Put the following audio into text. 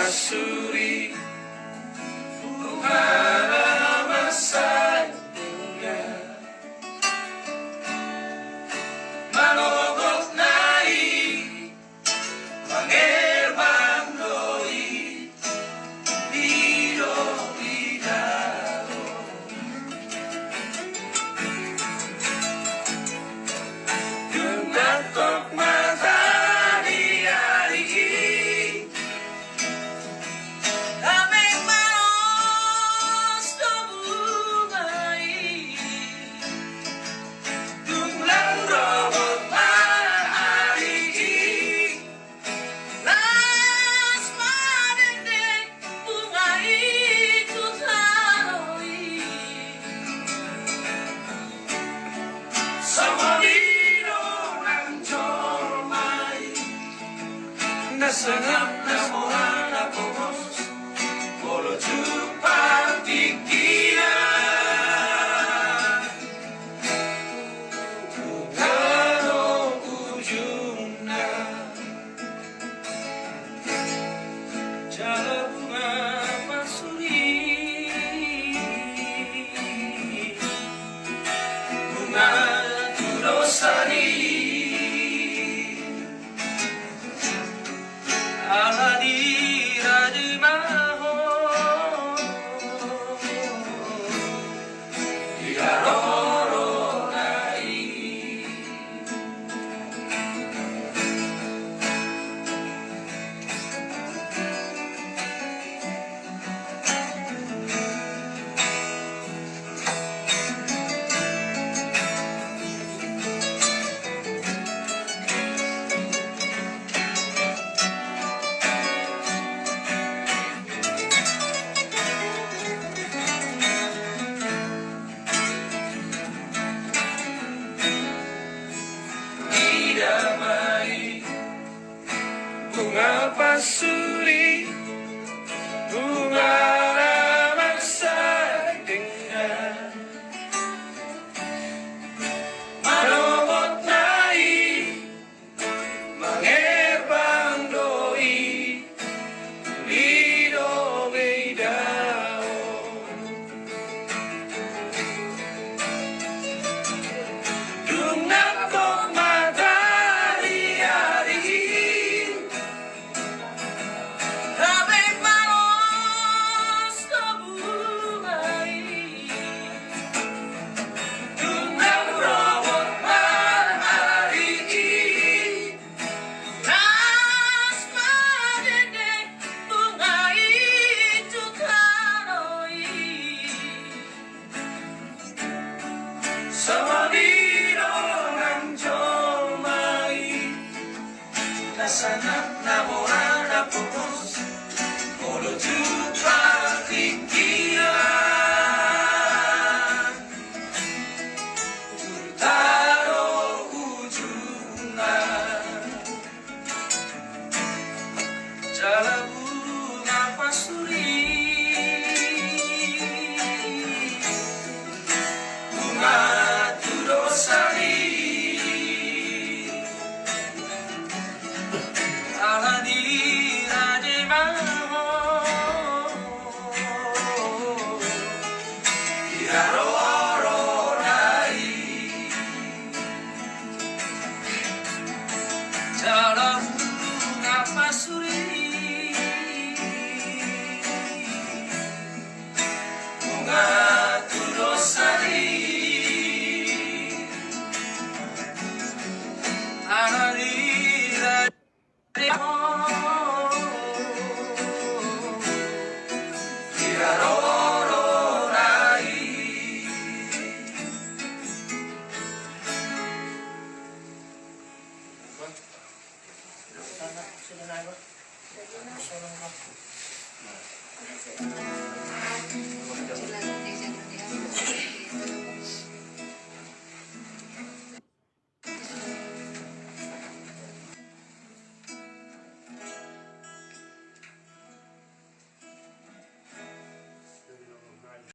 pasuri bunga masanya malogot nai mangerbang doi biro bidaro Yunatok matahari hari aming maos kabungay Dumlang robot mahari Las madendek bungay tutaroy Sa mabino ng jormay Nasangap na mga napos Polo chupang tikilan Bukano ujung na Jala bunga pasuri Bunga tudosani Aladira di maho Igaroro nai Damai bunga pasuri bunga masanya malobot nai mangerbang doi lido beidao Dumnatok matahari aming maos kabungay Dumlang robot mahari Las madendek bungay tutaroy Sa mabino ng jormay Nasanap na mga napos Polo chupang tikilan Taro ujungan Jala bunga pasuri Bunga tudosani Aladira di maho Igaroro nai Jala bunga pasuri Bunga tudosani Aladira di maho Igaroro nai Sila